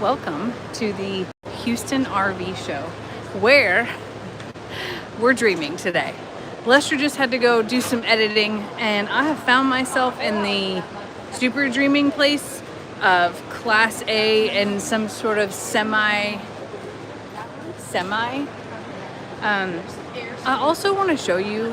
Welcome to the Houston RV show where we're dreaming today. Lester just had to go do some editing and I have found myself in the super dreaming place of Class A and some sort of semi. I also want to show you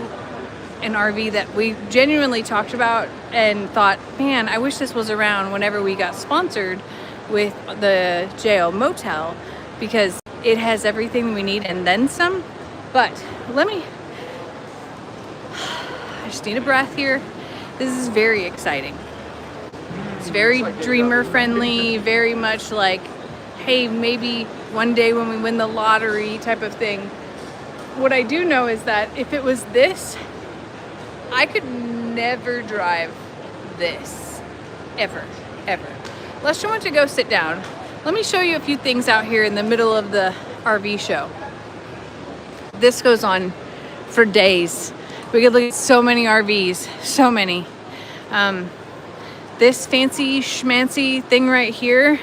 an RV that we genuinely talked about and thought, man, I wish this was around whenever we got sponsored with the JO Motel, because it has everything we need and then some. But I just need a breath here. This is very exciting. It's very dreamer friendly, very much like, hey, maybe one day when we win the lottery type of thing. What I do know is that if it was this, I could never drive this, ever. Lester went to go sit down. Let me show you a few things out here in the middle of the RV show. This goes on for days. We could look at so many RVs, so many. This fancy schmancy thing right here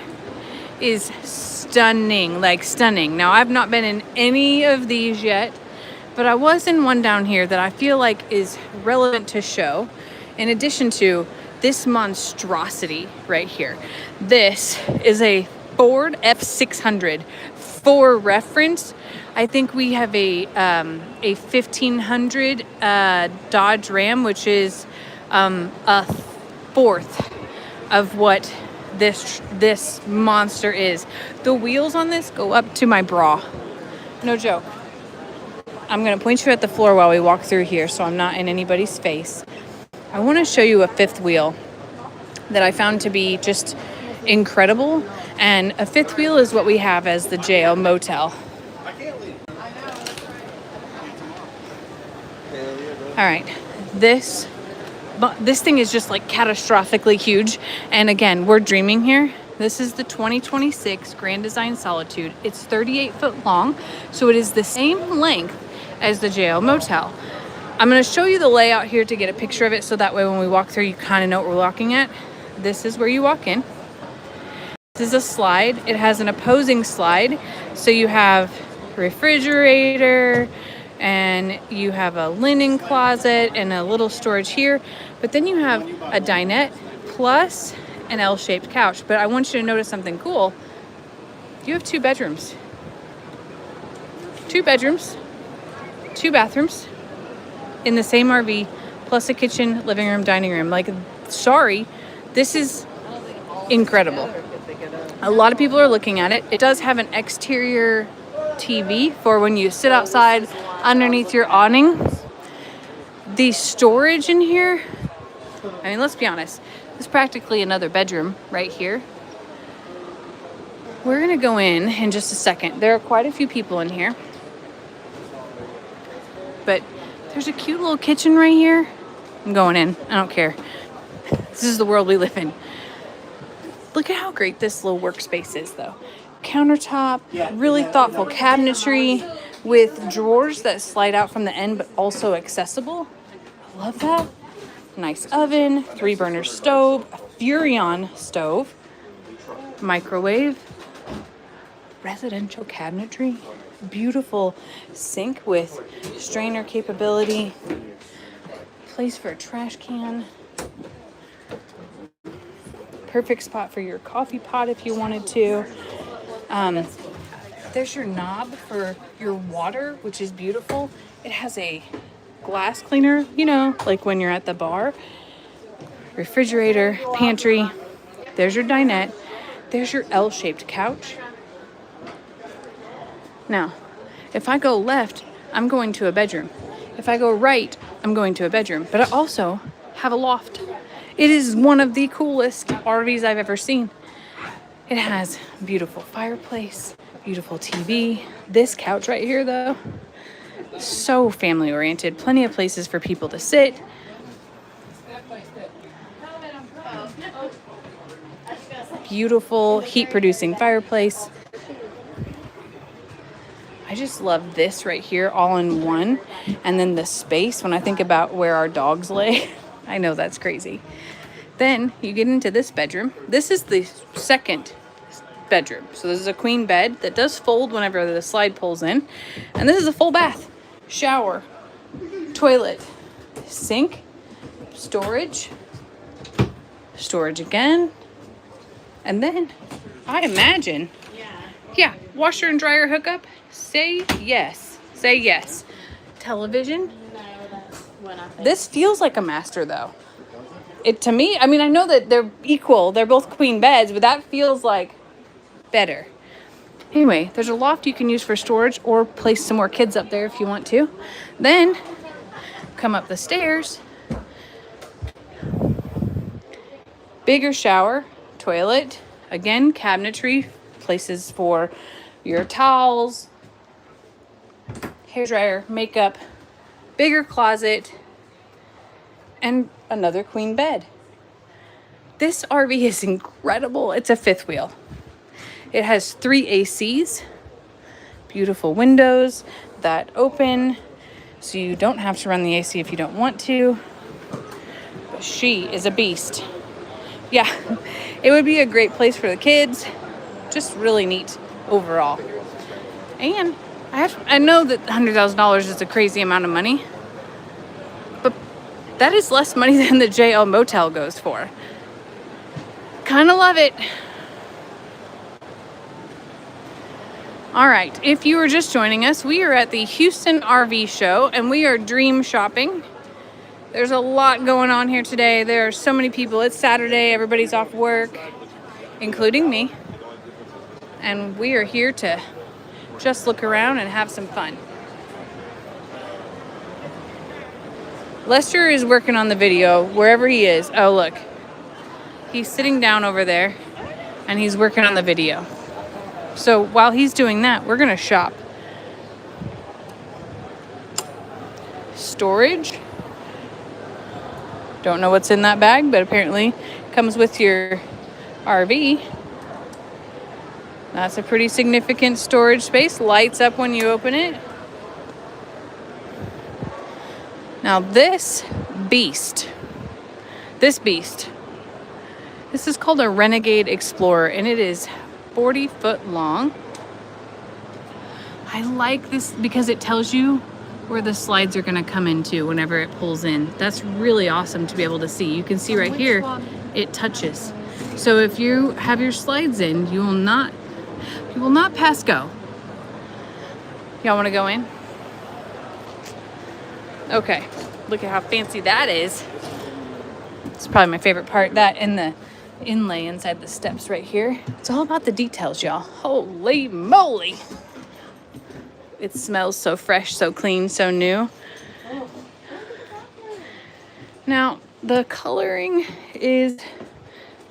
is stunning, like stunning. Now, I've not been in any of these yet, but I was in one down here that I feel like is relevant to show, in addition to this monstrosity right here. This is a Ford F600. For reference, I think we have a 1500 Dodge Ram, which is a fourth of what this monster is. The wheels on this go up to my bra. No joke. I'm going to point you at the floor while we walk through here so I'm not in anybody's face. I want to show you a fifth wheel that I found to be just incredible. And a fifth wheel is what we have as the JO Motel. All right, this thing is just like catastrophically huge. And again, we're dreaming here. This is the 2026 Grand Design Solitude. It's 38 foot long, so it is the same length as the JO Motel. I'm going to show you the layout here to get a picture of it, so that way when we walk through, you kind of know what we're walking at. This is where you walk in. This is a slide. It has an opposing slide, so you have refrigerator, and you have a linen closet and a little storage here, but then you have a dinette plus an L-shaped couch. But I want you to notice something cool. You have two bedrooms, two bathrooms in the same RV, plus a kitchen, living room, dining room. Like, sorry, this is incredible. A lot of people are looking at it. It does have an exterior TV for when you sit outside underneath your awning. The storage in here, I mean, let's be honest, it's practically another bedroom right here. We're gonna go in just a second. There are quite a few people in here, but there's a cute little kitchen right here. I'm going in, I don't care. This is the world we live in. Look at how great this little workspace is though. Countertop, really thoughtful cabinetry with drawers that slide out from the end but also accessible. I love that. Nice oven, 3-burner stove, a Furrion stove, microwave, residential cabinetry, beautiful sink with strainer capability, place for a trash can, perfect spot for your coffee pot if you wanted to. There's your knob for your water, which is beautiful. It has a glass cleaner, you know, like when you're at the bar. Refrigerator, pantry. There's your dinette. There's your L-shaped couch. Now, if I go left, I'm going to a bedroom. If I go right, I'm going to a bedroom. But I also have a loft. It is one of the coolest RVs I've ever seen. It has beautiful fireplace, beautiful TV. This couch right here, though, so family oriented. Plenty of places for people to sit. Beautiful heat producing fireplace. I just love this right here all in one. And then the space, when I think about where our dogs lay, I know that's crazy. Then you get into this bedroom. This is the second bedroom. So this is a queen bed that does fold whenever the slide pulls in. And this is a full bath, shower, toilet, sink, storage, storage again. And then I imagine, yeah, washer and dryer hookup. Say yes. Say yes. Television. This feels like a master though. It to me, I mean, I know that they're equal. They're both queen beds, but that feels like better. Anyway, there's a loft you can use for storage or place some more kids up there if you want to. Then come up the stairs. Bigger shower, toilet, again, cabinetry, places for your towels, hairdryer, makeup, bigger closet, and another queen bed. This RV is incredible. It's a fifth wheel. It has 3 ACs, beautiful windows that open, so you don't have to run the AC if you don't want to. But she is a beast. Yeah, it would be a great place for the kids. Just really neat overall. And I know that $100,000 is a crazy amount of money, but that is less money than the JL Motel goes for. Kind of love it. All right, if you are just joining us, we are at the Houston RV show and we are dream shopping. There's a lot going on here today. There are so many people. It's Saturday, everybody's off work, including me. And we are here to just look around and have some fun. Lester is working on the video wherever he is. Oh, look. He's sitting down over there and he's working on the video. So while he's doing that, we're gonna shop. Storage. Don't know what's in that bag, but apparently comes with your RV. That's a pretty significant storage space. Lights up when you open it. Now this beast, this is called a Renegade Explorer, and it is 40 foot long. I like this because it tells you where the slides are going to come into whenever it pulls in. That's really awesome to be able to see. You can see right here, it touches. So if you have your slides in, you will not pass go. Y'all want to go in? Okay, look at how fancy that is. It's probably my favorite part, that and the inlay inside the steps right here. It's all about the details, y'all. Holy moly. It smells so fresh, so clean, so new. Now, the coloring is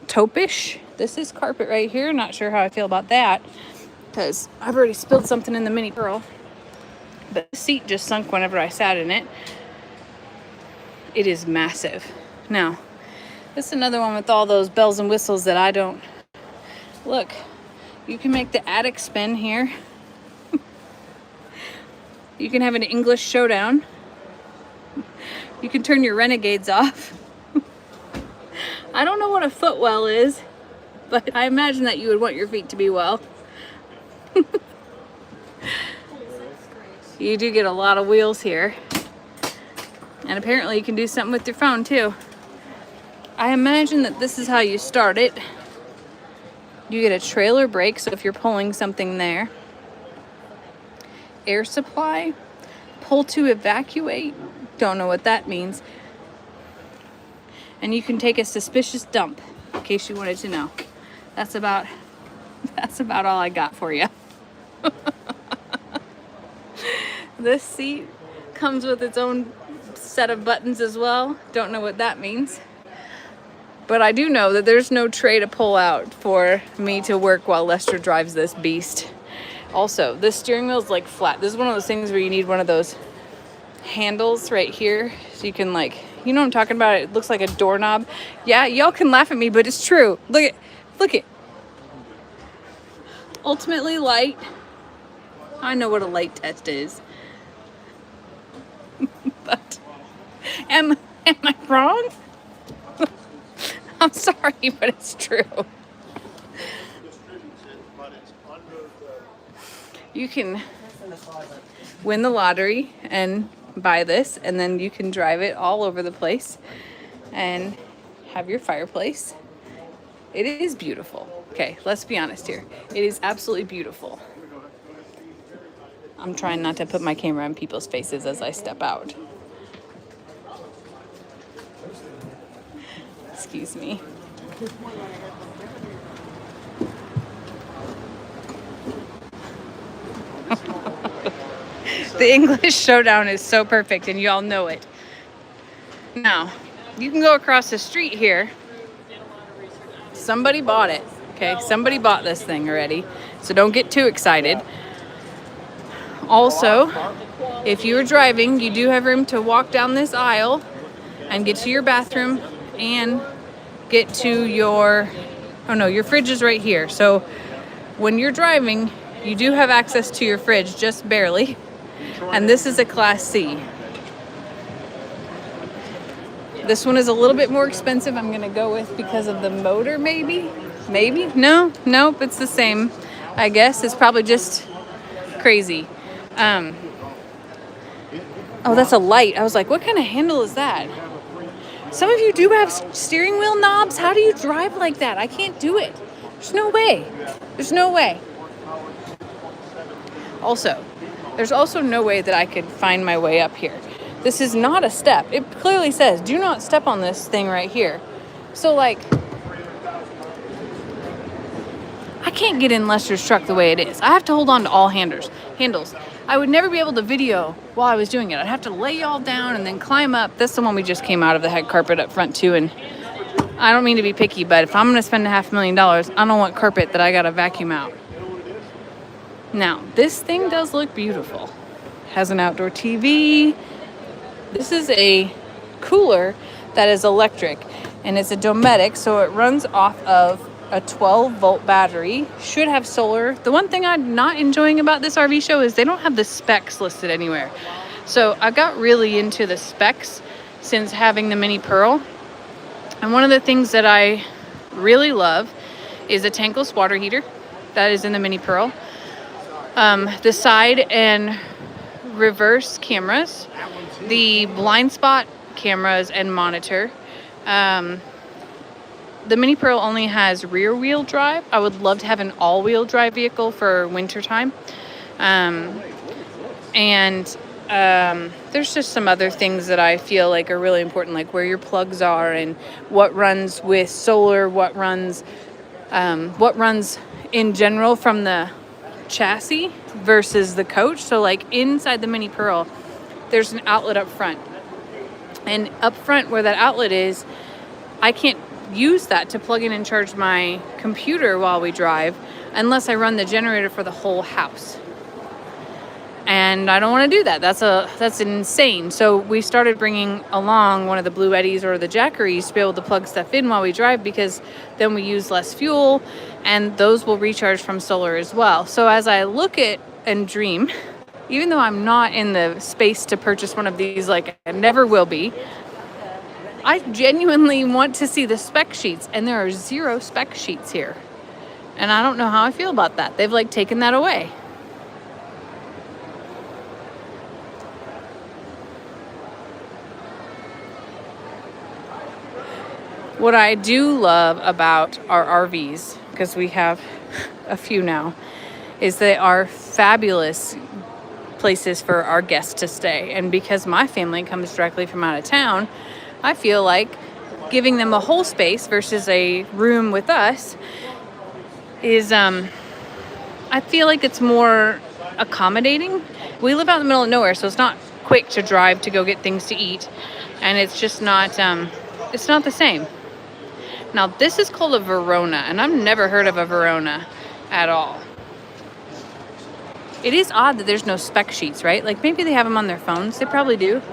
taupe-ish. This is carpet right here. Not sure how I feel about that because I've already spilled something in the mini pearl. But the seat just sunk whenever I sat in it. It is massive. Now, this is another one with all those bells and whistles that I don't. Look, you can make the attic spin here. You can have an English showdown. You can turn your Renegades off. I don't know what a footwell is, but I imagine that you would want your feet to be well. You do get a lot of wheels here. And apparently you can do something with your phone too. I imagine that this is how you start it. You get a trailer brake, so if you're pulling something there. Air supply, pull to evacuate, don't know what that means. And you can take a suspicious dump, in case you wanted to know. That's about all I got for you. This seat comes with its own set of buttons as well. Don't know what that means. But I do know that there's no tray to pull out for me to work while Lester drives this beast. Also, this steering wheel is like flat. This is one of those things where you need one of those handles right here so you can, like, you know what I'm talking about? It looks like a doorknob. Yeah, y'all can laugh at me, but it's true. Look at. Ultimately light. I know what a light test is. But am I wrong? I'm sorry, but it's true. You can win the lottery and buy this, and then you can drive it all over the place and have your fireplace. It is beautiful. Okay, let's be honest here. It is absolutely beautiful. I'm trying not to put my camera in people's faces as I step out. Excuse me. The English showdown is so perfect, and y'all know it. Now, you can go across the street here. Somebody bought it, okay? Somebody bought this thing already, so don't get too excited. Also, if you are driving, you do have room to walk down this aisle and get to your bathroom and get to your, oh no, your fridge is right here. So when you're driving, you do have access to your fridge, just barely. And this is a Class C. This one is a little bit more expensive, I'm gonna go with, because of the motor, maybe? Maybe? No, nope, it's the same. I guess it's probably just crazy. Oh, that's a light. I was like, what kind of handle is that? Some of you do have steering wheel knobs. How do you drive like that? I can't do it. There's no way. There's no way. Also, there's also no way that I could find my way up here. This is not a step. It clearly says, do not step on this thing right here. So, like, I can't get in Lester's truck the way it is. I have to hold on to all handles. I would never be able to video while I was doing it. I'd have to lay y'all down and then climb up. That's the one we just came out of that had carpet up front too. And I don't mean to be picky, but if I'm going to spend $500,000, I don't want carpet that I got to vacuum out. Now, this thing does look beautiful. Has an outdoor TV. This is a cooler that is electric, and it's a Dometic, so it runs off of a 12-volt battery. Should have solar. The one thing I'm not enjoying about this RV show is they don't have the specs listed anywhere. So I got really into the specs since having the Mini Pearl. And one of the things that I really love is a tankless water heater that is in the Mini Pearl. The side and reverse cameras, the blind spot cameras and monitor. The Mini Pearl only has rear wheel drive. I would love to have an all-wheel drive vehicle for wintertime. There's just some other things that I feel like are really important, like where your plugs are and what runs with solar, what runs in general from the chassis versus the coach. So like inside the Mini Pearl, there's an outlet up front. And up front where that outlet is, I can't use that to plug in and charge my computer while we drive unless I run the generator for the whole house. And I don't want to do that. That's insane. So we started bringing along one of the Blue Eddies or the Jackeries to be able to plug stuff in while we drive, because then we use less fuel, and those will recharge from solar as well. So as I look at and dream, even though I'm not in the space to purchase one of these, like I never will be, I genuinely want to see the spec sheets, and there are 0 spec sheets here. And I don't know how I feel about that. They've like taken that away. What I do love about our RVs, because we have a few now, is they are fabulous places for our guests to stay. And because my family comes directly from out of town, I feel like giving them a whole space versus a room with us is, I feel like it's more accommodating. We live out in the middle of nowhere, so it's not quick to drive to go get things to eat. And it's just not, it's not the same. Now, this is called a Verona, and I've never heard of a Verona at all. It is odd that there's no spec sheets, right? Like maybe they have them on their phones. They probably do.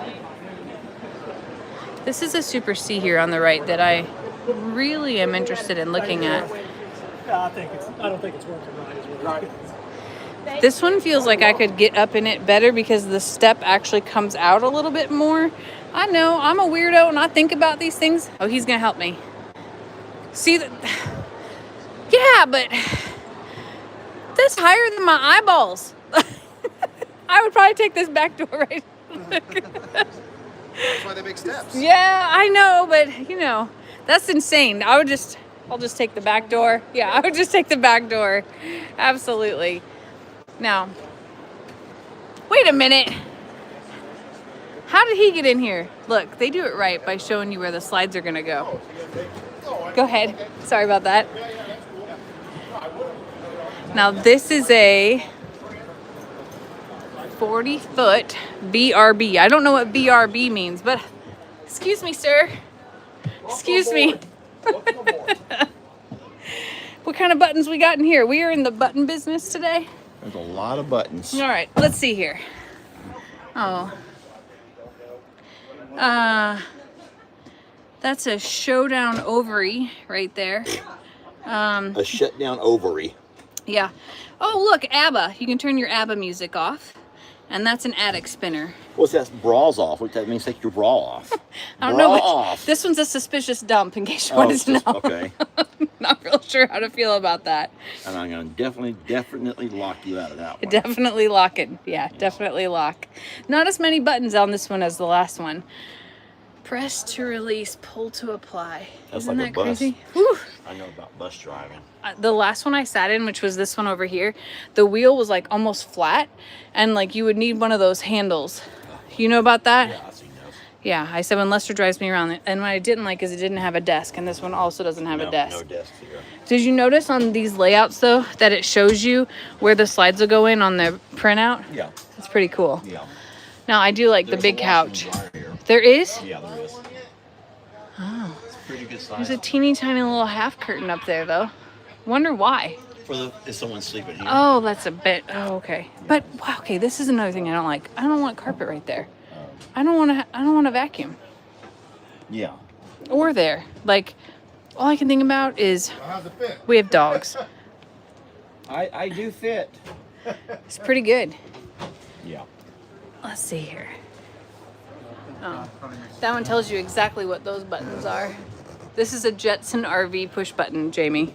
This is a Super C here on the right that I really am interested in looking at. I don't think it's working right. This one feels like I could get up in it better because the step actually comes out a little bit more. I know, I'm a weirdo and I think about these things. Oh, he's gonna help me. See that? Yeah, but this higher than my eyeballs. I would probably take this back door right. That's why they make steps. Yeah, I know, but you know, that's insane. I'll just take the back door. Yeah, I would just take the back door. Absolutely. Now, wait a minute. How did he get in here? Look, they do it right by showing you where the slides are gonna go. Go ahead. Sorry about that. Now this is a 40-foot BRB. I don't know what BRB means, but excuse me, sir. Excuse me. What kind of buttons we got in here? We are in the button business today. There's a lot of buttons. All right, let's see here. Oh. That's a showdown ovary right there. A shutdown ovary. Yeah. Oh, look, ABBA. You can turn your ABBA music off. And that's an attic spinner. What's that? Bras off. What that means? Take your bra off. I don't know. Off. This one's a suspicious dump, in case you wanted to know. Okay. Not real sure how to feel about that. And I'm going to definitely lock you out of that one. Definitely lock it. Yeah, definitely lock. Not as many buttons on this one as the last one. Press to release, pull to apply. That's Isn't like that a bus. crazy? Whew. I know about bus driving. The last one I sat in, which was this one over here, the wheel was like almost flat, and like you would need one of those handles. You know about that? Yeah, I've seen those. Yeah, I said when Lester drives me around, and what I didn't like is it didn't have a desk, and this one also doesn't have a desk. No desk here. Did you notice on these layouts though that it shows you where the slides will go in on the printout? Yeah. That's pretty cool. Yeah. Now I do like There's the big a washer and couch. dryer here. There is? Yeah, there is. Oh, It's pretty good size. there's a teeny tiny little half curtain up there though. Wonder why. Is someone sleeping here? Oh, that's a bit. Oh, okay. But wow, okay, this is another thing I don't like. I don't want carpet right there. I don't want to vacuum. Yeah. Or there. Like, all I can think about is we have dogs. I do fit. It's pretty good. Yeah. Let's see here. Oh, that one tells you exactly what those buttons are. This is a Jetson RV push button, Jamie.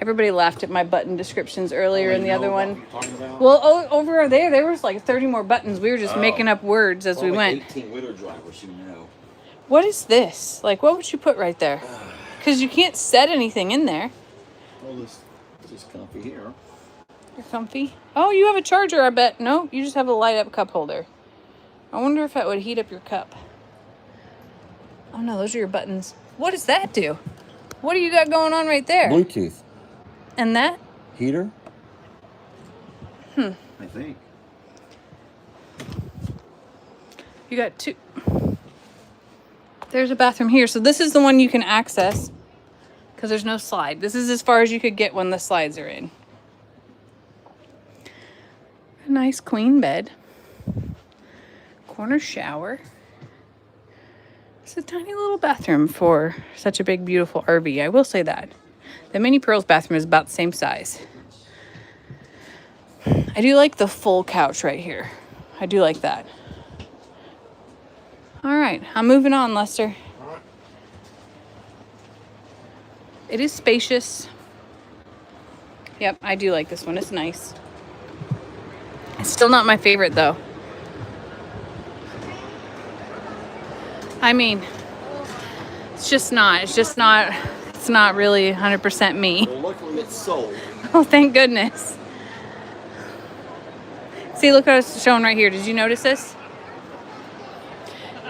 Everybody laughed at my button descriptions earlier in the other one. Well, over there was like 30 more buttons. We were just making up words as we went. 18-wheeler drivers, you know. What is this? Like, what would you put right there? Because you can't set anything in there. Well, this is comfy here. You're comfy. Oh, you have a charger, I bet. No, you just have a light up cup holder. I wonder if that would heat up your cup. Oh no, those are your buttons. What does that do? What do you got going on right there? Bluetooth. And that? Heater? I think. You got two. There's a bathroom here. So this is the one you can access because there's no slide. This is as far as you could get when the slides are in. A nice queen bed. Corner shower. It's a tiny little bathroom for such a big, beautiful RV. I will say that. The Mini Pearls bathroom is about the same size. I do like the full couch right here. I do like that. All right, I'm moving on, Lester. It is spacious. Yep, I do like this one. It's nice. It's still not my favorite, though. I mean, it's not really 100% me. Well, luckily it's sold. Oh, thank goodness. See, look what it's showing right here. Did you notice this?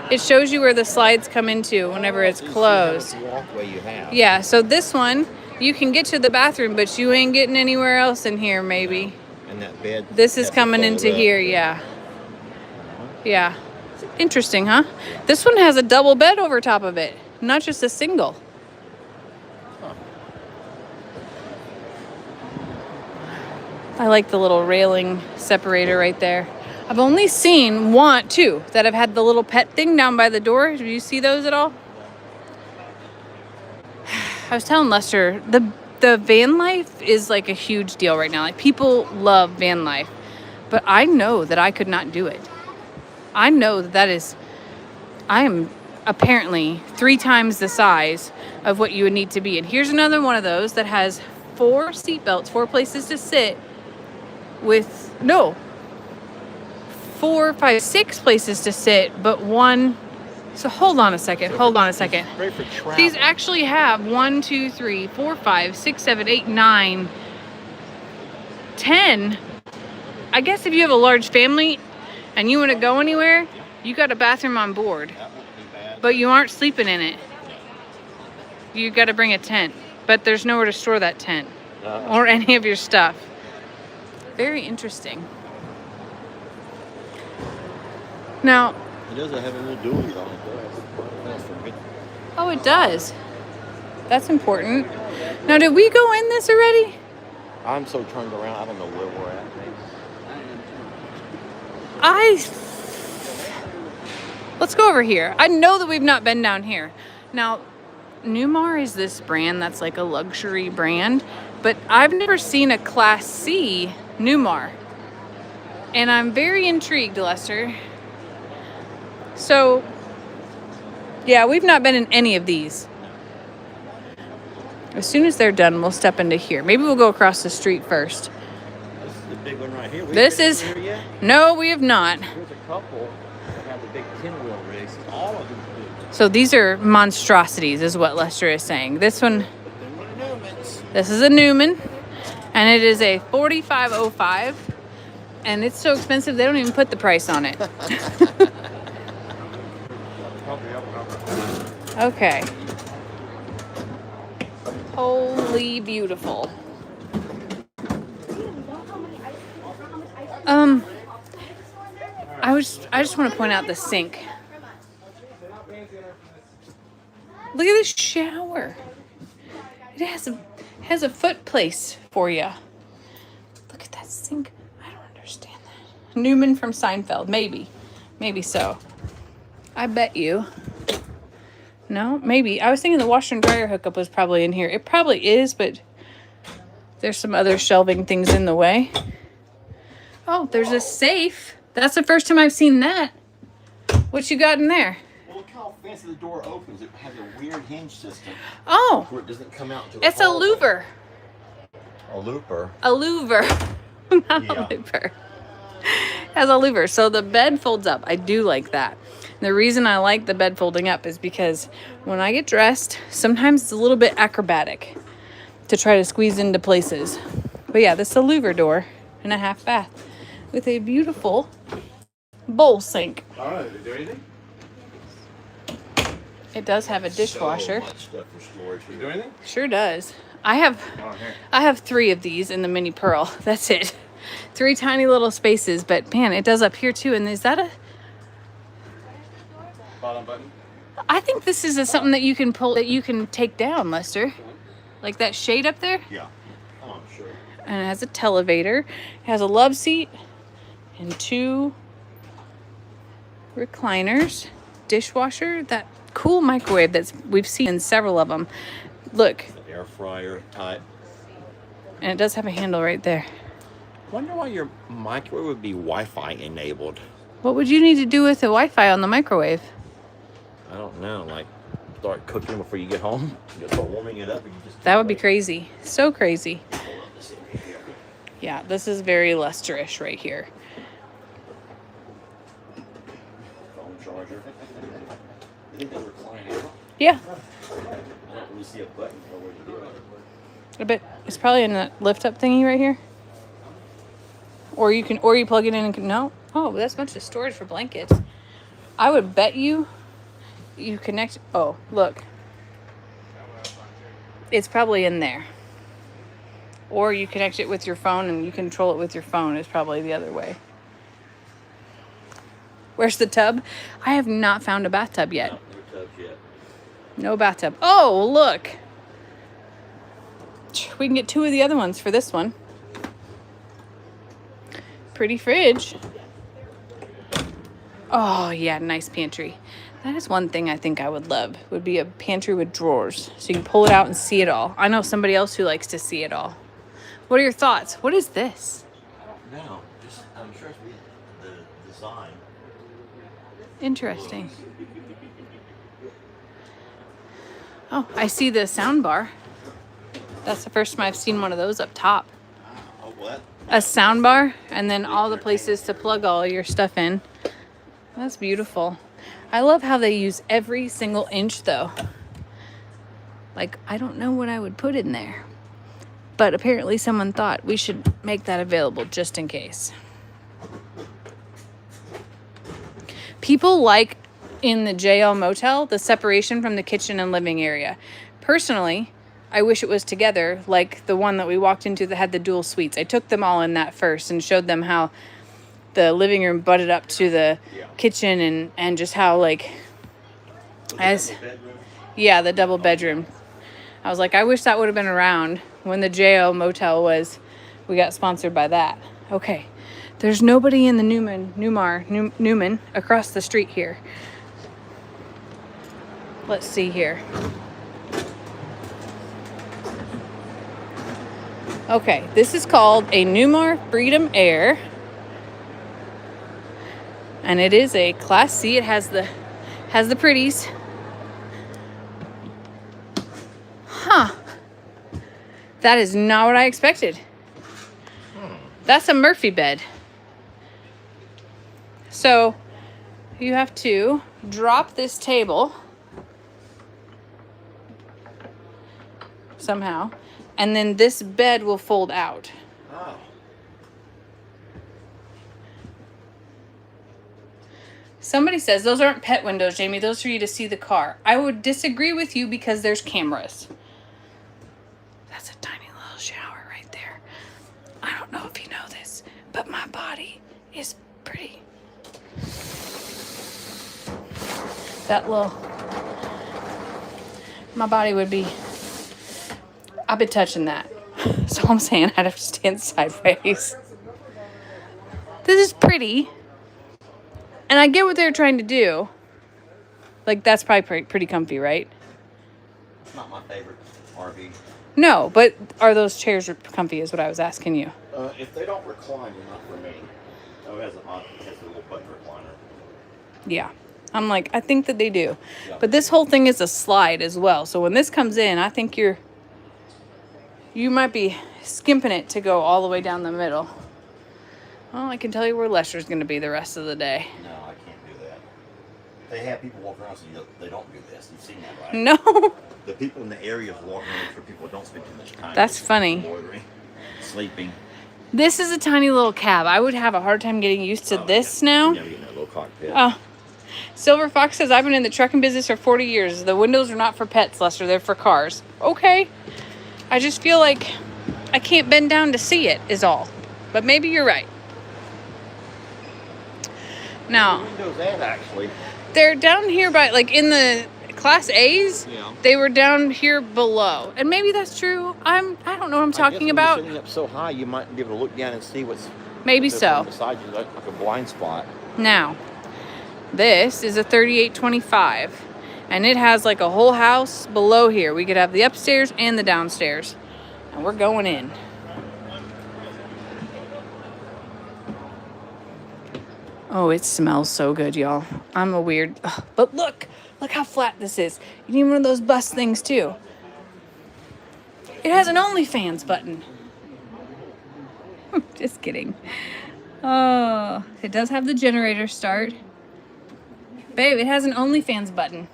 It shows you where the slides come into whenever it's closed. Walkway you have. Yeah, so this one, you can get to the bathroom, but you ain't getting anywhere else in here, maybe. And that bed. This is coming into here, yeah. Yeah. Interesting, huh? This one has a double bed over top of it, not just a single. I like the little railing separator right there. I've only seen two that have had the little pet thing down by the door. Do you see those at all? I was telling Lester, the van life is like a huge deal right now. Like, people love van life, but I know that I could not do it. I know I am apparently 3 times the size of what you would need to be. And here's another one of those that has 4 seat belts, 4 places to sit, with, no, 4, 5, 6 places to sit, but one. So hold on a second. Hold on a second. Great for travel. These actually have 1, 2, 3, 4, 5, 6, 7, 8, 9, 10. I guess if you have a large family and you want to go anywhere, you got a bathroom on board. That wouldn't be bad. But you aren't sleeping in it. You got to bring a tent. But there's nowhere to store that tent or any of your stuff. Very interesting. Now, It does have a little dually on it, though. oh, it does. That's important. Now, did we go in this already? I'm so turned around, I don't know where we're at. Let's go over here. I know that we've not been down here. Now, Newmar is this brand that's like a luxury brand, but I've never seen a Class C Newmar. And I'm very intrigued, Lester. So, yeah, we've not been in any of these. As soon as they're done, we'll step into here. Maybe we'll go across the street first. This is the big one right here. This is... No, we have not. There's a couple that have the big 10-wheel rigs. All of them do. So these are monstrosities, is what Lester is saying. This one... This is a Newman. And it is a 4505. And it's so expensive, they don't even put the price on it. Okay. Holy beautiful. I just want to point out the sink. Look at this shower. It has a foot place for you. Look at that sink. I don't understand that. Newman from Seinfeld, maybe so. I bet you. No, maybe. I was thinking the washer and dryer hookup was probably in here. It probably is, but there's some other shelving things in the way. Oh, there's a safe. That's the first time I've seen that. What you got in there? Well, look how fancy the door opens. It has a weird hinge system. Oh. Where it doesn't come out until It's a louver. A looper. A louver. Not a louver. It has a louver. So the bed folds up. I do like that. The reason I like the bed folding up is because when I get dressed, sometimes it's a little bit acrobatic to try to squeeze into places. But yeah, this is a louver door and a half bath with a beautiful bowl sink. All right, did you do anything? It does have a dishwasher. So much stuff for storage. Did you do anything? Sure does. I have 3 of these in the mini Pearl. That's it. 3 tiny little spaces, but man, it does up here too. And is that a... Bottom button? I think this is something that you can pull, that you can take down, Lester. Like that shade up there. Yeah. Oh, I'm sure. And it has a televator. It has a love seat and 2 recliners. Dishwasher. That cool microwave we've seen in several of them. Look. Air fryer type. And it does have a handle right there. Wonder why your microwave would be Wi-Fi enabled. What would you need to do with the Wi-Fi on the microwave? I don't know. Like, start cooking before you get home. You start warming it up. And you just That would be crazy. So crazy. Yeah, this is very Lesterish right here. Phone charger. I think that's reclining. Yeah. I don't really see a button for where to do it. I bet it's probably in the lift up thingy right here. Or you plug it in and no. Oh, that's a bunch of storage for blankets. I would bet you connect. Oh, look. It's probably in there. Or you connect it with your phone and you control it with your phone. It's probably the other way. Where's the tub? I have not found a bathtub yet. No tubs yet. No bathtub. Oh, look. We can get 2 of the other ones for this one. Pretty fridge. Oh, yeah, nice pantry. That is one thing I think I would love, would be a pantry with drawers. So you can pull it out and see it all. I know somebody else who likes to see it all. What are your thoughts? What is this? I don't know. I'm sure it's the design. Interesting. Oh, I see the sound bar. That's the first time I've seen one of those up top. Oh, well, a sound bar, and then all the places to plug all your stuff in. That's beautiful. I love how they use every single inch though. Like, I don't know what I would put in there, but apparently someone thought we should make that available just in case. People like in the JL motel the separation from the kitchen and living area. Personally, I wish it was together, like the one that we walked into that had the dual suites. I took them all in that first and showed them how the living room butted up to the kitchen and just how, like, the double bedroom. I was like, I wish that would have been around when the JO motel was. We got sponsored by that. Okay, there's nobody in the Newman across the street here. Let's see here. Okay, this is called a Newmar Freedom Air. And it is a Class C. It has the pretties. Huh. That is not what I expected. That's a Murphy bed. So you have to drop this table somehow, and then this bed will fold out. Oh. Somebody says those aren't pet windows, Jamie. Those are for you to see the car. I would disagree with you because there's cameras. That's a tiny little shower right there. I don't know if you know this, but my body is pretty. My body would be, I've been touching that. So I'm saying I'd have to stand sideways. This is pretty. And I get what they're trying to do. Like, that's probably pretty comfy, right? It's not my favorite RV. No, but are those chairs comfy is what I was asking you. If they don't recline, they're not for me. Oh, it has a little button recliner. Yeah. I'm like, I think that they do. Yeah. But this whole thing is a slide as well. So when this comes in, I think you might be skimping it to go all the way down the middle. Well, I can tell you where Lester's going to be the rest of the day. No, I can't do that. They have people walk around so they don't do this. You've seen that, right? No. The people in the area walk around for people who don't spend too much time. That's funny. Sleeping. This is a tiny little cab. I would have a hard time getting used to this now. Yeah, you know, little cockpit. Oh. Silver Fox says, I've been in the trucking business for 40 years. The windows are not for pets, Lester. They're for cars. Okay. I just feel like I can't bend down to see it is all. But maybe you're right. Now, Windows at actually. they're down here by, like, in the Class A's. Yeah. They were down here below. And maybe that's true. I don't know what I'm talking about. Sitting up so high, you might be able to look down and see what's Maybe so. beside you, like a blind spot. Now, this is a 3825, and it has like a whole house below here. We could have the upstairs and the downstairs, and we're going in. Oh, it smells so good, y'all. I'm a weird, but look how flat this is. You need one of those bus things too. It has an OnlyFans button. Just kidding. Oh, it does have the generator start. Babe, it has an OnlyFans button.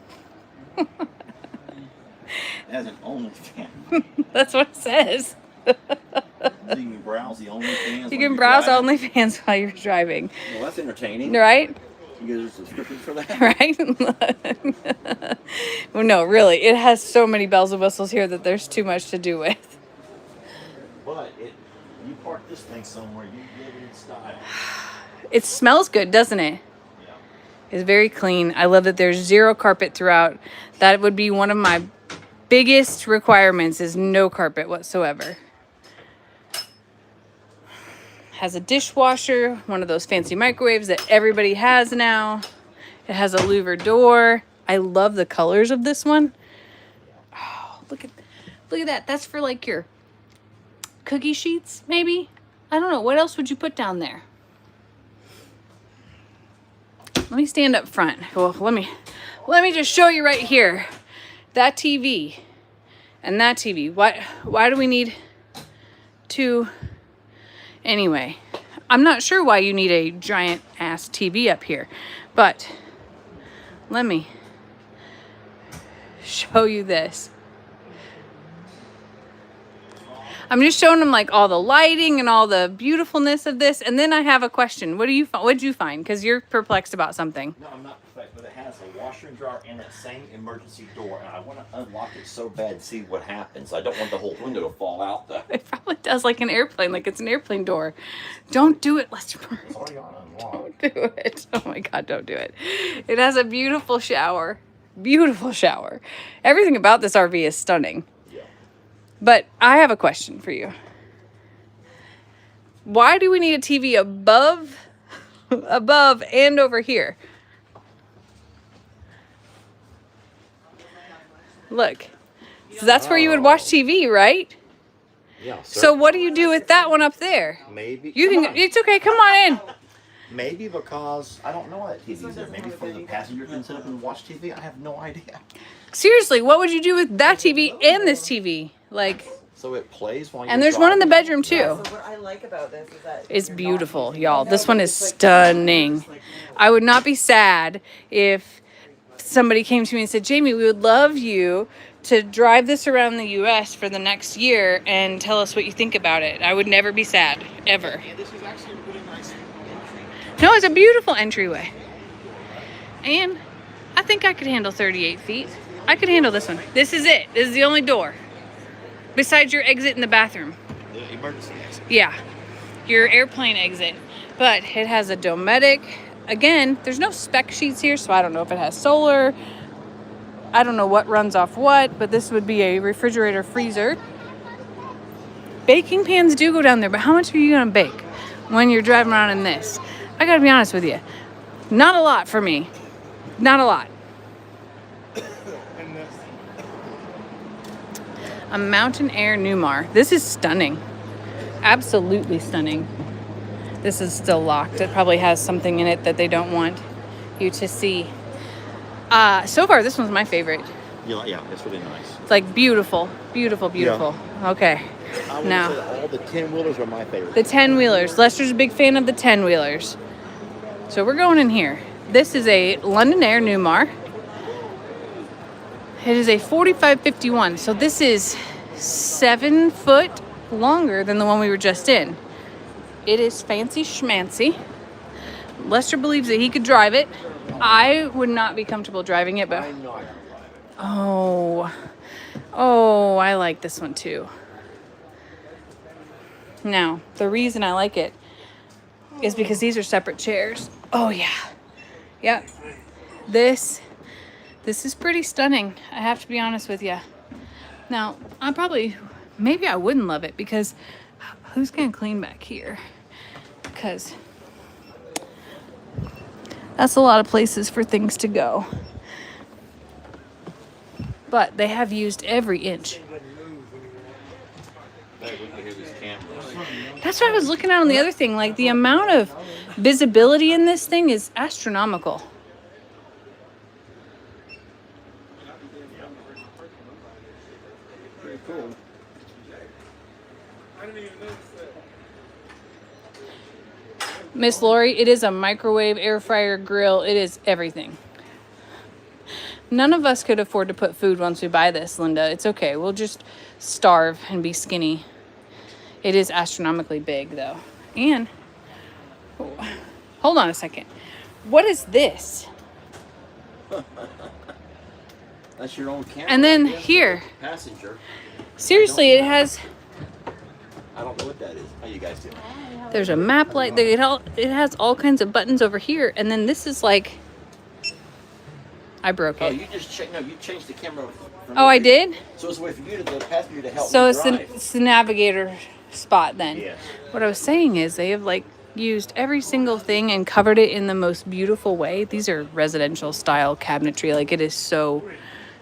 It has an OnlyFans. That's what it says. So you can browse the OnlyFans. You can browse OnlyFans while you're driving. Well, that's entertaining. Right? You get a subscription for that? Right? Well, no, really. It has so many bells and whistles here that there's too much to do with. But you park this thing somewhere, you get it in style. It smells good, doesn't it? Yeah. It's very clean. I love that there's zero carpet throughout. That would be one of my biggest requirements is no carpet whatsoever. Has a dishwasher, one of those fancy microwaves that everybody has now. It has a louver door. I love the colors of this one. Oh, look at that. That's for like your cookie sheets, maybe? I don't know. What else would you put down there? Let me stand up front. Well, let me just show you right here. That TV and that TV. Why do we need two Anyway, I'm not sure why you need a giant ass TV up here, but let me show you this. I'm just showing them like all the lighting and all the beautifulness of this, and then I have a question. What'd you find? Because you're perplexed about something. No, I'm not perfect, but it has a washer and dryer and that same emergency door, and I want to unlock it so bad to see what happens. I don't want the whole window to fall out, though. It probably does, like an airplane, like it's an airplane door. Don't do it, Lester. It's already on unlocked. Don't do it. Oh my God, don't do it. It has a beautiful shower. Beautiful shower. Everything about this RV is stunning. Yeah. But I have a question for you. Why do we need a TV above and over here? Look. So that's where you would watch TV, right? Yeah. So what do you do with that one up there? Maybe. You come can. on. It's okay. Come on in. Maybe because I don't know why that TV's there. Maybe for the passenger can sit up and watch TV. I have no idea. Seriously, what would you do with that TV and this TV? Like, So it plays while you. and there's one in the bedroom too. So what I like about this is that It's you're not beautiful, using- y'all. I know, This but one it's is like- stunning. like, I would not be sad if somebody came to me and said, Jamie, we would love you to drive this around the US for the next year and tell us what you think about it. I would never be sad, ever. Yeah, this is actually a really nice entry. No, it's a beautiful entryway. And I think I could handle 38 feet. I could handle this one. This is it. This is the only door. Besides your exit in the bathroom. The emergency exit. Yeah, your airplane exit. But it has a Dometic. Again, there's no spec sheets here, so I don't know if it has solar. I don't know what runs off what, but this would be a refrigerator freezer. Baking pans do go down there, but how much are you gonna bake when you're driving around in this? I gotta be honest with you. Not a lot for me. Not a lot. And this. A Mountain Air Newmar. This is stunning. Absolutely stunning. This is still locked. It probably has something in it that they don't want you to see. So far, this one's my favorite. Yeah, it's really nice. It's like beautiful, beautiful, beautiful. Okay. I would Now, say that all the 10-wheelers are my favorite. the 10-wheelers. Lester's a big fan of the 10-wheelers. So we're going in here. This is a London Air Newmar. It is a 4551. So this is 7 foot longer than the one we were just in. It is fancy schmancy. Lester believes that he could drive it. I would not be comfortable driving it, but I know I can drive it. oh, I like this one too. Now, the reason I like it is because these are separate chairs. Oh yeah. Yep. This is pretty stunning. I have to be honest with you. Now, maybe I wouldn't love it because who's gonna clean back here? Because that's a lot of places for things to go. But they have used every inch. That's what I was looking at on the other thing. Like the amount of visibility in this thing is astronomical. Pretty cool. I didn't even notice that. Miss Lori, it is a microwave, air fryer, grill. It is everything. None of us could afford to put food once we buy this, Linda. It's okay. We'll just starve and be skinny. It is astronomically big, though. And, hold on a second. What is this? That's your own camera. And then Yes, here. Passenger. Seriously, it has... I don't know what that is. How you guys doing? There's a map light. It has all kinds of buttons over here. And then this is like... I broke Oh, it. you just checked. No, you changed the camera. From Oh, I did? So it's a way for you to the passenger to help So me it's drive. it's the navigator spot then. Yes. What I was saying is they have like used every single thing and covered it in the most beautiful way. These are residential style cabinetry. Like it is so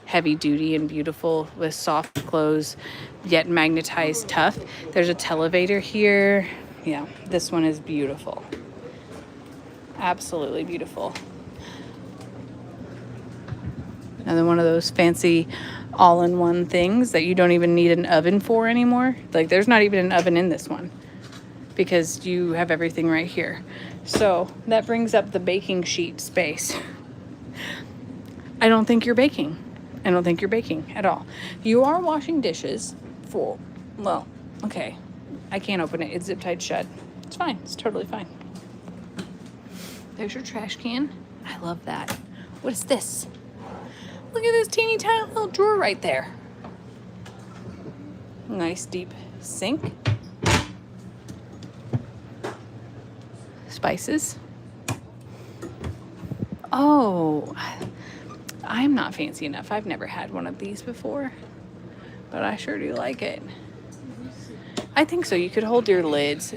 heavy duty and beautiful with soft close yet magnetized tough. There's a televator here. Yeah, this one is beautiful. Absolutely beautiful. Another one of those fancy all-in-one things that you don't even need an oven for anymore. Like there's not even an oven in this one. because you have everything right here. So that brings up the baking sheet space. I don't think you're baking. I don't think you're baking at all. You are washing dishes for, well, okay. I can't open it. It's zip tied shut. It's fine. It's totally fine. There's your trash can. I love that. What is this? Look at this teeny tiny little drawer right there. Nice deep sink. Spices. Oh, I'm not fancy enough. I've never had one of these before, but I sure do like it. I think so. You could hold your lids.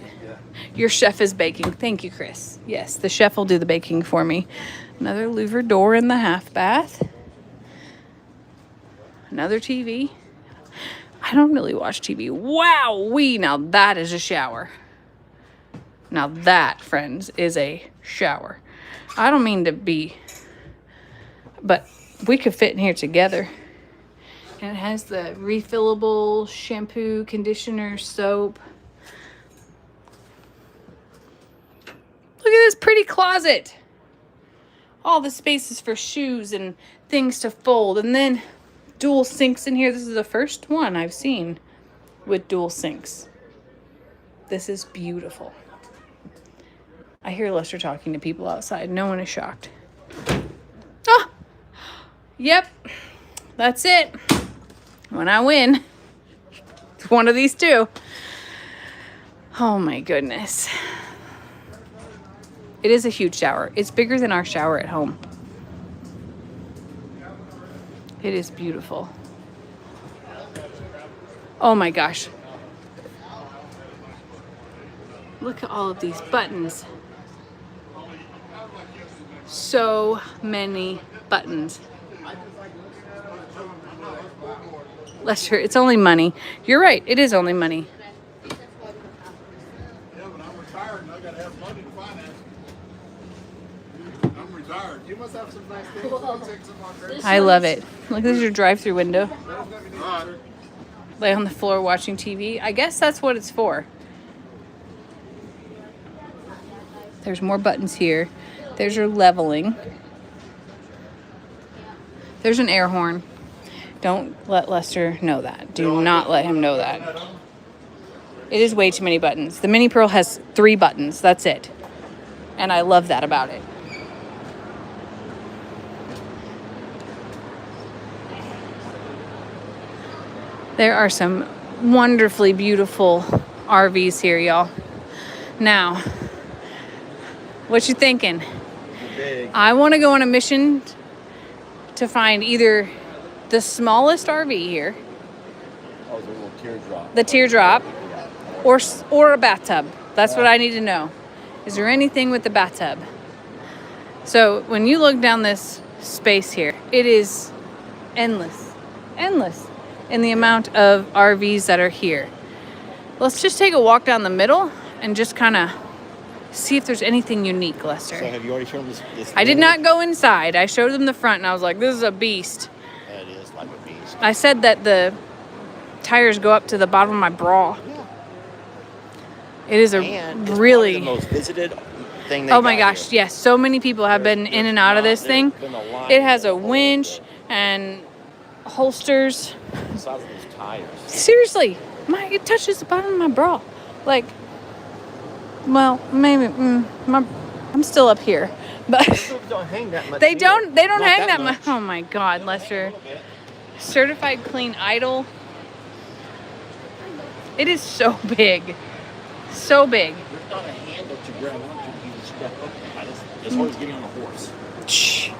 Your chef is baking. Thank you, Chris. Yes, the chef will do the baking for me. Another louver door in the half bath. Another TV. I don't really watch TV. Wow-wee, now that is a shower. Now that, friends, is a shower. I don't mean to be, but we could fit in here together. And it has the refillable shampoo, conditioner, soap. Look at this pretty closet. All the spaces for shoes and things to fold. And then dual sinks in here. This is the first one I've seen with dual sinks. This is beautiful. I hear Lester talking to people outside. No one is shocked. Oh, yep. That's it. When I win, it's one of these two. Oh my goodness. It is a huge shower. It's bigger than our shower at home. It is beautiful. Oh my gosh. Look at all of these buttons. So many buttons. Lester, it's only money. You're right. It is only money. Yeah, but I'm retired and I gotta have money to finance it. I'm retired. You must have some nice things. You take some on credit. I love it. Look, this is your drive-through window. All right. Lay on the floor watching TV. I guess that's what it's for. There's more buttons here. There's your leveling. There's an air horn. Don't let Lester know that. Do not let him know that. It is way too many buttons. The Mini Pearl has 3 buttons. That's it. And I love that about it. There are some wonderfully beautiful RVs here, y'all. Now, what you thinking? Big. I want to go on a mission to find either the smallest RV here, Oh, the little teardrop. the teardrop, or a bathtub. That's what I need to know. Is there anything with the bathtub? So when you look down this space here, it is endless in the amount of RVs that are here. Let's just take a walk down the middle and just kind of see if there's anything unique, Lester. So have you already shown this I did not go inside. I showed them the front and I was like, this is a beast. Yeah, it is like a beast. I said that the tires go up to the bottom of my bra. Yeah. It is a And it's really... probably the most visited thing they Oh my got gosh, here. yes. So many people have been in and out of this thing. There's been a line It has a the whole winch and holsters. The size of those tires. Seriously, it touches the bottom of my bra. Like, well, maybe I'm still up here, but Those don't hang that much. they either. don't Not hang that that much. Oh my God, Lester. Certified clean idle. It is so big, so big. There's not a handle to grab onto. You just step up. It's hard as getting on a horse. Shh.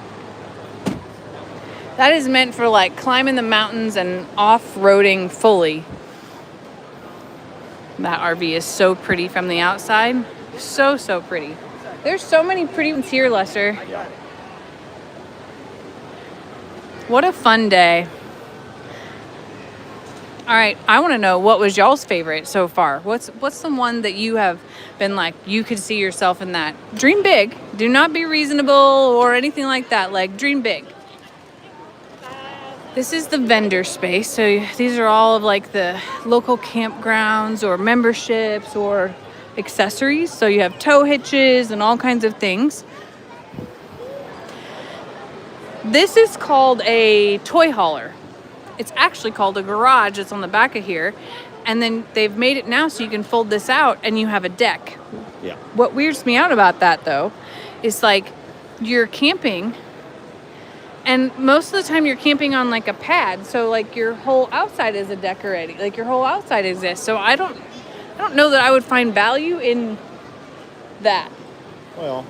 That is meant for like climbing the mountains and off-roading fully. That RV is so pretty from the outside. So pretty. There's so many pretty ones here, Lester. Yeah. What a fun day. All right, I want to know, what was y'all's favorite so far? What's the one that you have been like, you could see yourself in that? Dream big. Do not be reasonable or anything like that. Like, dream big. This is the vendor space. So these are all of like the local campgrounds or memberships, or accessories. So you have tow hitches and all kinds of things. This is called a toy hauler. It's actually called a garage. It's on the back of here. And then they've made it now so you can fold this out and you have a deck. Yeah. What weirds me out about that, though, is like you're camping, and most of the time you're camping on like a pad, so like your whole outside is a deck already. Like your whole outside exists. So I don't know that I would find value in that. Well,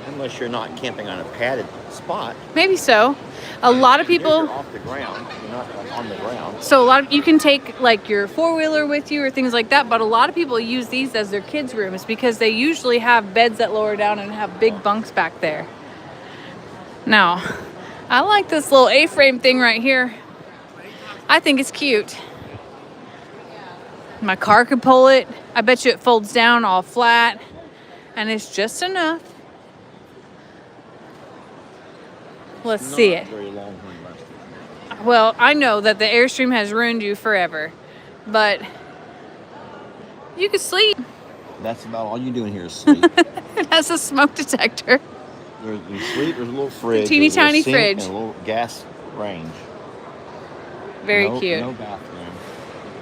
unless you're not camping on a padded spot. Maybe so. A lot of people. You're off the ground. You're not on the ground. So you can take like your four-wheeler with you or things like that, but a lot of people use these as their kids' rooms because they usually have beds that lower down and have big bunks back there. Now, I like this little A-frame thing right here. I think it's cute. My car could pull it. I bet you it folds down all flat, and it's just enough. Let's see it. Very long lasting. Well, I know that the Airstream has ruined you forever, but you could sleep. That's about all you do in here is sleep. It has a smoke detector. There's sleep. There's a little fridge. Teeny there's a little tiny sink fridge. And a little gas range. Very No- cute. No bathroom.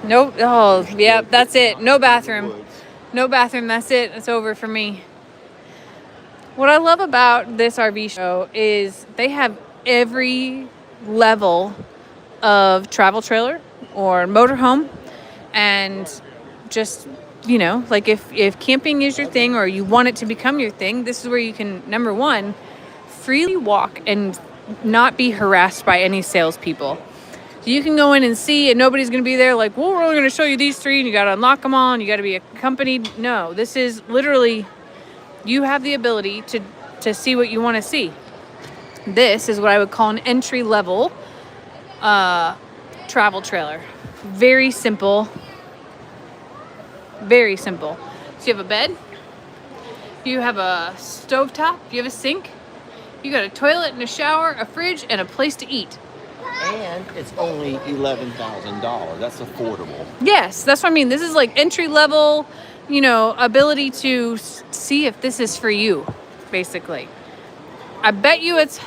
Nope. Oh, yeah, that's it. No Out in the bathroom. woods. No bathroom. That's it. It's over for me. What I love about this RV show is they have every level of travel trailer or motorhome, and just, you know, like if camping is your thing or you want it to become your thing, this is where you can, number one, freely walk and not be harassed by any salespeople. So you can go in and see, and nobody's going to be there like, well, we're only going to show you these three and you got to unlock them all and you got to be accompanied. No, this is literally, you have the ability to see what you want to see. This is what I would call an entry level travel trailer. Very simple. Very simple. So you have a bed, you have a stovetop, you have a sink, you got a toilet and a shower, a fridge, and a place to eat. And it's only $11,000. That's affordable. Yes, that's what I mean. This is like entry level, you know, ability to see if this is for you, basically. I bet you it's,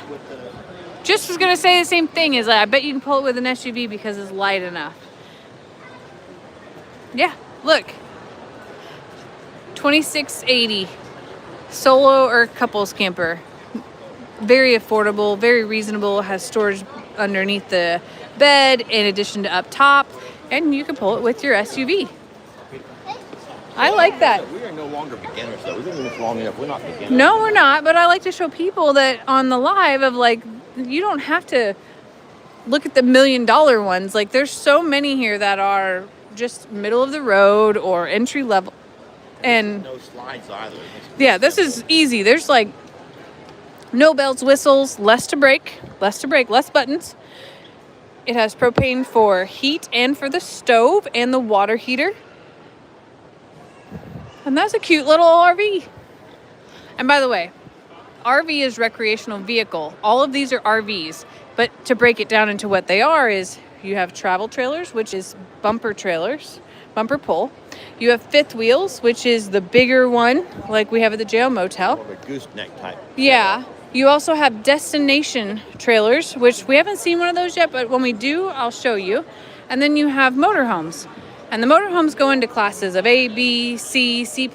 just was going to say the same thing, is I bet you can pull it with an SUV because it's light enough. Yeah, look. $26.80 solo or couples camper. Very affordable, very reasonable, has storage underneath the bed in addition to up top, and you can pull it with your SUV. I like that. We are no longer beginners, though. We've been doing this long enough. We're not beginners. No, we're not, but I like to show people that on the live of like, you don't have to look at the $1 million ones. Like there's so many here that are just middle of the road or entry level. And No slides either. yeah, this is easy. There's like no bells, whistles, less to break, less buttons. It has propane for heat and for the stove and the water heater. And that's a cute little RV. And by the way, RV is recreational vehicle. All of these are RVs. But to break it down into what they are is you have travel trailers, which is bumper trailers, bumper pull. You have fifth wheels, which is the bigger one, like we have at the jail motel. More of a gooseneck type. Yeah. You also have destination trailers, which we haven't seen one of those yet, but when we do, I'll show you. And then you have motorhomes. And the motorhomes go into classes of A, B, C, C+.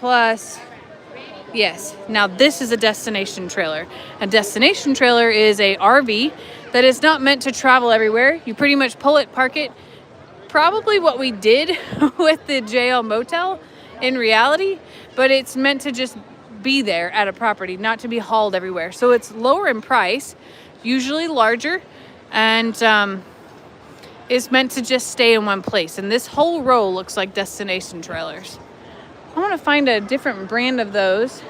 Yes. Now this is a destination trailer. A destination trailer is a RV that is not meant to travel everywhere. You pretty much pull it, park it. Probably what we did with the JL motel in reality, but it's meant to just be there at a property, not to be hauled everywhere. So it's lower in price, usually larger, and is meant to just stay in one place. And this whole row looks like destination trailers. I want to find a different brand of those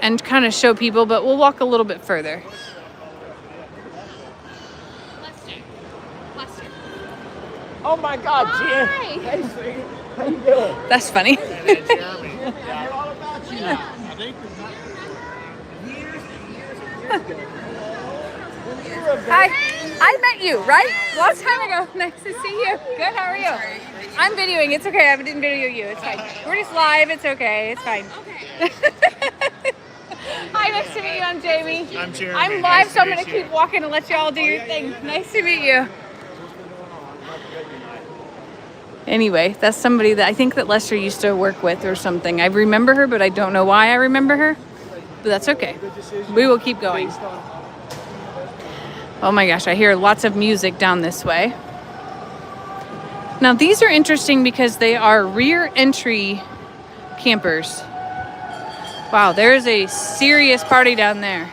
and kind of show people, but we'll walk a little bit further. Oh my God, Jen! Hey, sweetie. How you doing? That's funny. Jeremy. I heard all about you. I think years and years and years ago. Hi. I met you, right? Long time ago. Nice to see you. Good, how are you? I'm videoing. It's okay. I didn't video you. It's fine. We're just live. It's okay. It's fine. Hi, nice to meet you. I'm Jamie. I'm Jeremy. I'm live, Nice so I'm to going to meet you. keep walking and let you all do your thing. Nice to meet you. Anyway, that's somebody that I think that Lester used to work with or something. I remember her, but I don't know why I remember her. But that's okay. We will keep going. Oh my gosh, I hear lots of music down this way. Now these are interesting because they are rear entry campers. Wow, there's a serious party down there.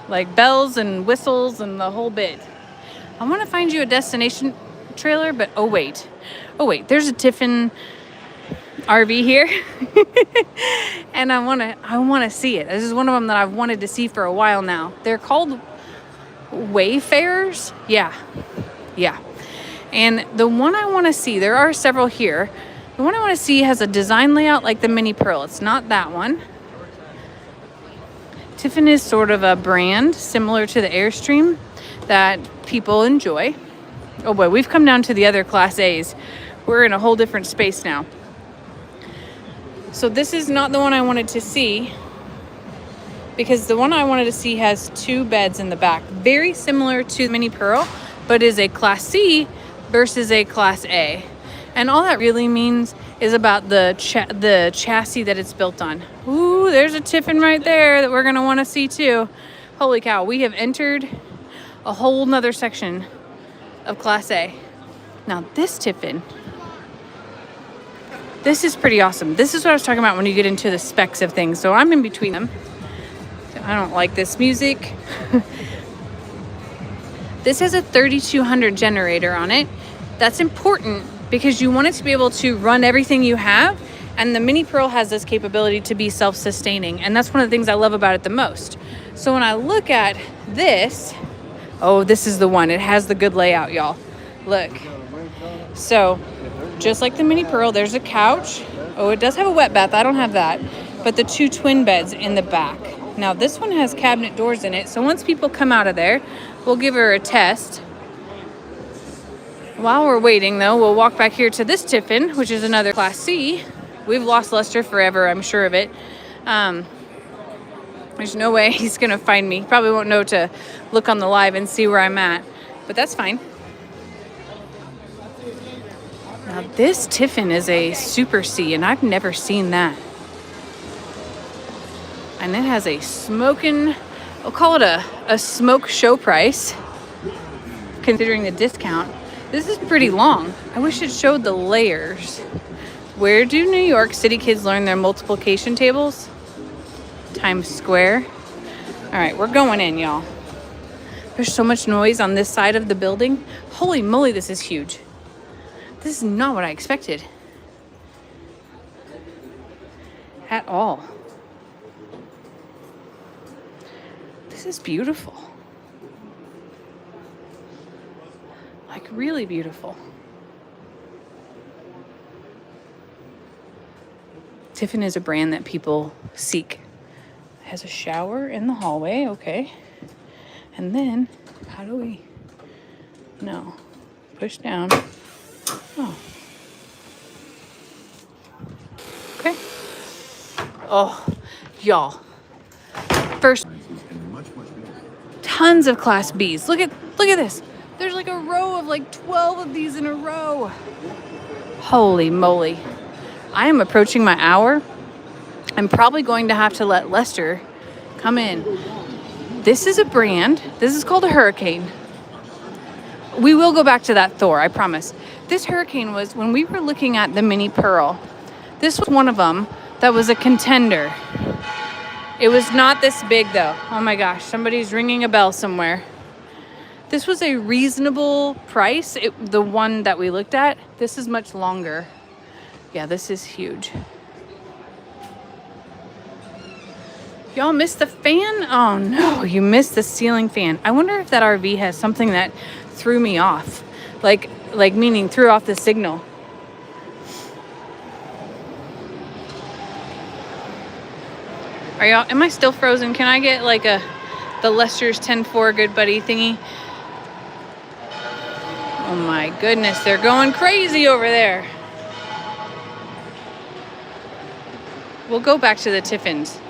Like bells and whistles and the whole bit. I want to find you a destination trailer, but oh wait, there's a Tiffin RV here. And I want to see it. This is one of them that I've wanted to see for a while now. They're called Wayfarers. Yeah. And the one I want to see, there are several here. The one I want to see has a design layout like the Mini Pearl. It's not that one. Tiffin is sort of a brand similar to the Airstream that people enjoy. Oh boy, we've come down to the other Class A's. We're in a whole different space now. So this is not the one I wanted to see, because the one I wanted to see has 2 beds in the back. Very similar to Mini Pearl, but is a Class C versus a Class A. And all that really means is about the chassis that it's built on. Ooh, there's a Tiffin right there that we're going to want to see too. Holy cow, we have entered a whole nother section of Class A. Now this Tiffin, this is pretty awesome. This is what I was talking about when you get into the specs of things. So I'm in between them. I don't like this music. This has a 3200 generator on it. That's important because you want it to be able to run everything you have. And the Mini Pearl has this capability to be self-sustaining. And that's one of the things I love about it the most. So when I look at this, oh, this is the one. It has the good layout, y'all. Look. So, just like the Mini Pearl, there's a couch. Oh, it does have a wet bath. I don't have that. But the 2 twin beds in the back. Now, this one has cabinet doors in it. So, once people come out of there, we'll give her a test. While we're waiting, though, we'll walk back here to this Tiffin, which is another Class C. We've lost Lester forever, I'm sure of it. There's no way he's going to find me. He probably won't know to look on the live and see where I'm at. But that's fine. Now, this Tiffin is a Super C, and I've never seen that. And it has a smoking, I'll call it a smoke show price, considering the discount. This is pretty long. I wish it showed the layers. Where do New York City kids learn their multiplication tables? Times Square. All right, we're going in, y'all. There's so much noise on this side of the building. Holy moly, this is huge. This is not what I expected. At all. This is beautiful. Like, really beautiful. Tiffin is a brand that people seek. It has a shower in the hallway, okay. And then, how do we? No. Push down. Oh. Okay. Oh, y'all. First, tons of Class Bs. Look at this. There's like a row of like 12 of these in a row. Holy moly. I am approaching my hour. I'm probably going to have to let Lester come in. This is a brand. This is called a Hurricane. We will go back to that Thor, I promise. This Hurricane was, when we were looking at the Mini Pearl, this was one of them that was a contender. It was not this big though. Oh my gosh, somebody's ringing a bell somewhere. This was a reasonable price. The one that we looked at, this is much longer. Yeah, this is huge. Y'all missed the fan? Oh no, you missed the ceiling fan. I wonder if that RV has something that threw me off. Like meaning threw off the signal. Am I still frozen? Can I get like a the Lester's 10-4 Good Buddy thingy. Oh my goodness, they're going crazy over there. We'll go back to the Tiffins.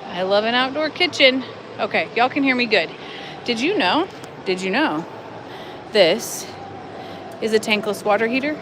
I love an outdoor kitchen. Okay, y'all can hear me good. Did you know this is a tankless water heater?